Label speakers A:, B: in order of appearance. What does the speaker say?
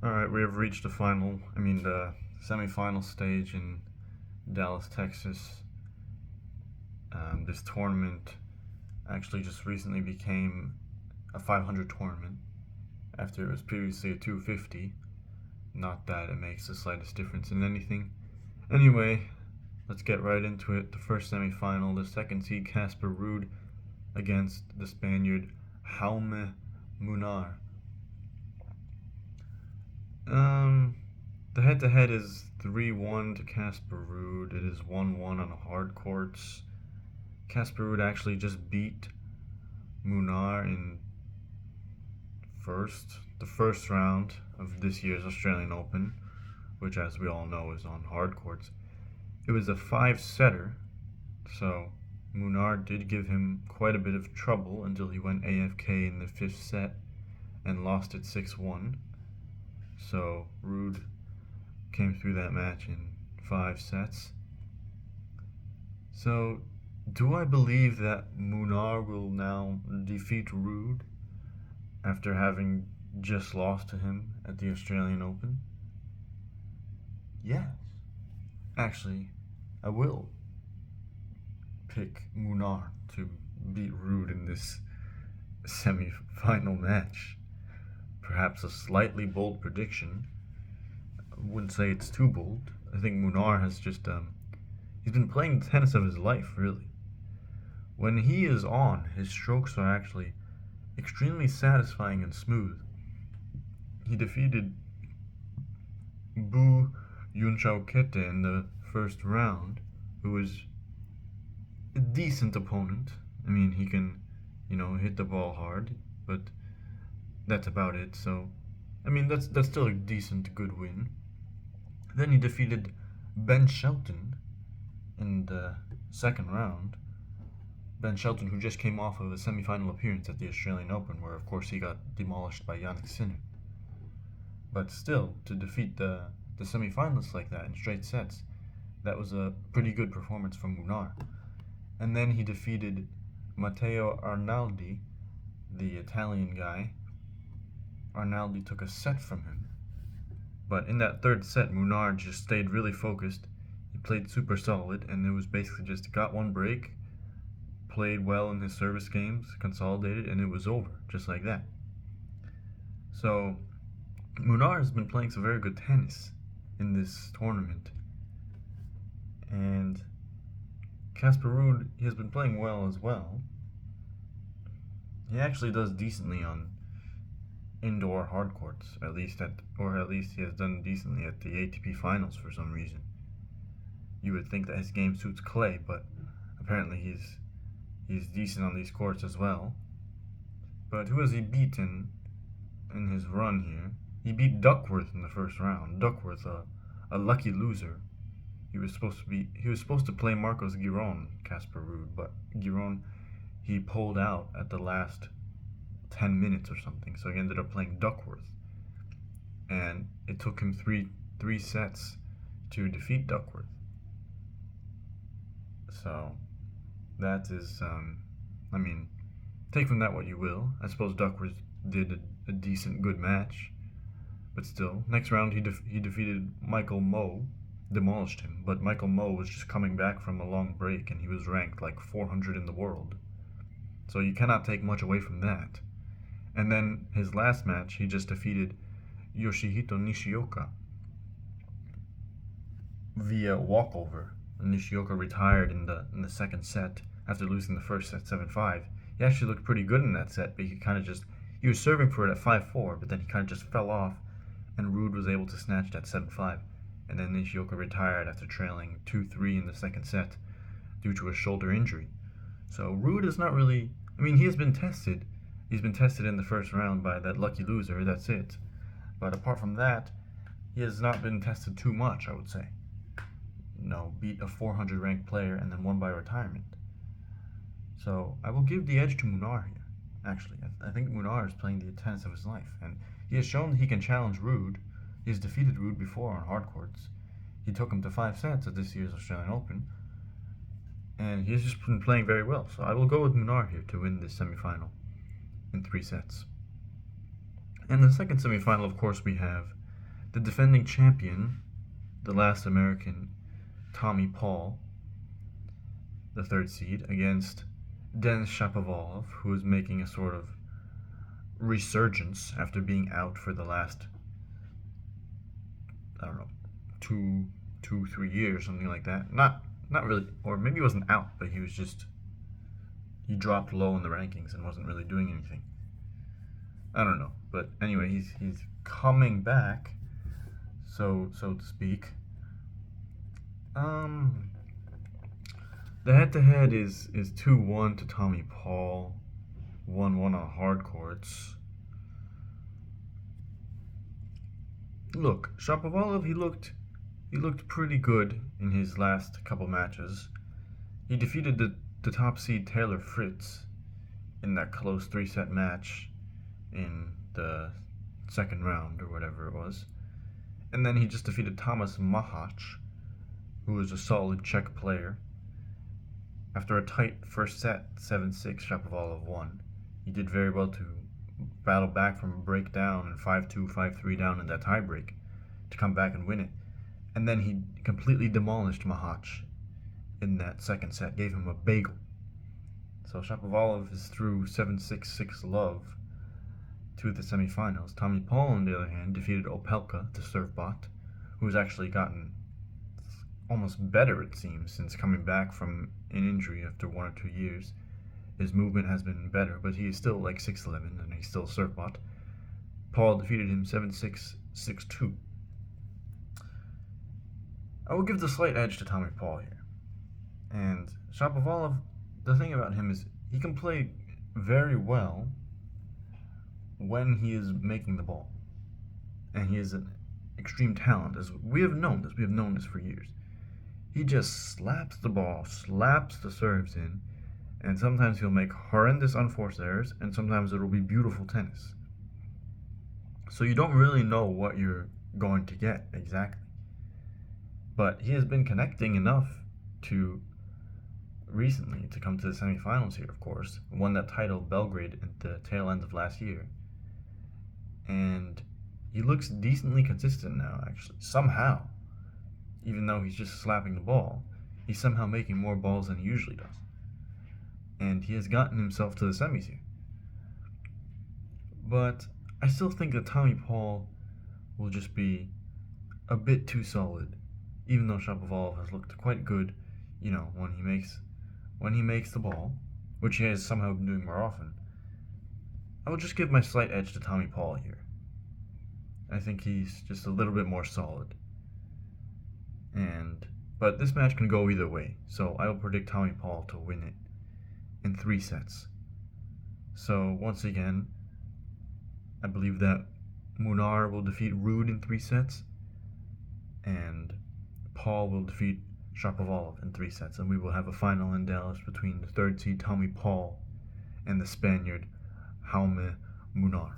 A: Alright, we have reached the semifinal stage in Dallas, Texas. This tournament actually just recently became a 500 tournament after it was previously a 250. Not that it makes the slightest difference in anything. Anyway, let's get right into it. The first semifinal, the second seed Casper Ruud against the Spaniard Jaume Munar. Um, the head-to-head is 3-1 to Casper Ruud. It is 1-1 on hard courts. Casper Ruud actually just beat Munar in the first round of this year's Australian Open, which, as we all know, is on hard courts. It was a 5-setter, so Munar did give him quite a bit of trouble until he went AFK in the 5th set and lost it 6-1. So Ruud came through that match in 5 sets. So, do I believe that Munar will now defeat Ruud after having just lost to him at the Australian Open? Yes. Actually, I will pick Munar to beat Ruud in this semi-final match. Perhaps a slightly bold prediction. I wouldn't say it's too bold. I think Munar has he's been playing the tennis of his life, really. When he is on, his strokes are actually extremely satisfying and smooth. He defeated Bu Yunchaokete in the first round, who was a decent opponent. I mean, he can, hit the ball hard, but that's about it. So, I mean, that's still a decent, good win. Then he defeated Ben Shelton in the second round. Ben Shelton, who just came off of a semifinal appearance at the Australian Open, where of course he got demolished by Jannik Sinner. But still, to defeat the semifinalists like that in straight sets, that was a pretty good performance from Munar. And then he defeated Matteo Arnaldi, the Italian guy. Arnaldi took a set from him. But in that third set, Munar just stayed really focused. He played super solid, and it was basically just got one break, played well in his service games, consolidated, and it was over, just like that. So, Munar has been playing some very good tennis in this tournament. And Casper Ruud, he has been playing well as well. He actually does decently on indoor hard courts, at least he has done decently at the ATP finals for some reason. You would think that his game suits clay, but apparently he's decent on these courts as well. But who has he beaten in his run here? He beat Duckworth in the first round. Duckworth, a lucky loser. He was supposed to play Marcos Giron, Casper Ruud, but Giron, he pulled out at the last 10 minutes or something, so he ended up playing Duckworth. And it took him three sets to defeat Duckworth. So, that is, take from that what you will. I suppose Duckworth did a decent, good match. But still, next round he defeated Michael Moe, demolished him. But Michael Moe was just coming back from a long break, and he was ranked like 400 in the world. So you cannot take much away from that. And then his last match, he just defeated Yoshihito Nishioka via walkover. Nishioka retired in the second set after losing the first set 7-5. He actually looked pretty good in that set, but he was serving for it at 5-4, but then he kind of just fell off, and Ruud was able to snatch that 7-5. And then Nishioka retired after trailing 2-3 in the second set due to a shoulder injury. So Ruud is not really, he has been tested. He's been tested in the first round by that lucky loser, that's it. But apart from that, he has not been tested too much, I would say. Beat a 400 ranked player and then won by retirement. So I will give the edge to Munar here, actually. I think Munar is playing the tennis of his life, and he has shown that he can challenge Ruud. He has defeated Ruud before on hard courts. He took him to 5 sets at this year's Australian Open, and he has just been playing very well. So I will go with Munar here to win this semifinal in 3 sets. In the second semifinal, of course, we have the defending champion, the last American, Tommy Paul, the third seed, against Denis Shapovalov, who is making a sort of resurgence after being out for the last, I don't know, 3 years, something like that. Not really, or maybe he wasn't out, but he dropped low in the rankings and wasn't really doing anything. I don't know, but anyway, he's coming back, so to speak. The head-to-head is 2-1 to Tommy Paul, 1-1 on hard courts. Look, Shapovalov, he looked pretty good in his last couple matches. He defeated the top seed Taylor Fritz in that close 3-set match in the second round or whatever it was. And then he just defeated Thomas Mahach, who is a solid Czech player. After a tight first set, 7-6, Shapovalov won. He did very well to battle back from a breakdown and 5-2, 5-3 down in that tiebreak to come back and win it. And then he completely demolished Mahach in that second set, gave him a bagel. So Shapovalov is through 7-6, 6-love to the semifinals. Tommy Paul, on the other hand, defeated Opelka, the serve-bot, who's actually gotten almost better, it seems, since coming back from an injury after 1 or 2 years. His movement has been better, but he is still like 6'11", and he's still a serve-bot. Paul defeated him 7-6, 6-2. I will give the slight edge to Tommy Paul here. And Shapovalov, the thing about him is he can play very well when he is making the ball. And he is an extreme talent, as we have known this. We have known this for years. He just slaps the ball, slaps the serves in, and sometimes he'll make horrendous unforced errors, and sometimes it'll be beautiful tennis. So you don't really know what you're going to get exactly. But he has been connecting enough to recently to come to the semifinals here, of course. Won that title, Belgrade, at the tail end of last year. And he looks decently consistent now, actually. Somehow. Even though he's just slapping the ball, he's somehow making more balls than he usually does. And he has gotten himself to the semis here. But I still think that Tommy Paul will just be a bit too solid, even though Shapovalov has looked quite good, when he makes the ball, which he has somehow been doing more often. I will just give my slight edge to Tommy Paul here. I think he's just a little bit more solid. But this match can go either way, so I will predict Tommy Paul to win it in 3 sets. So once again, I believe that Munar will defeat Ruud in 3 sets, and Paul will defeat Shapovalov in 3 sets, and we will have a final in Dallas between the third seed Tommy Paul and the Spaniard Jaume Munar.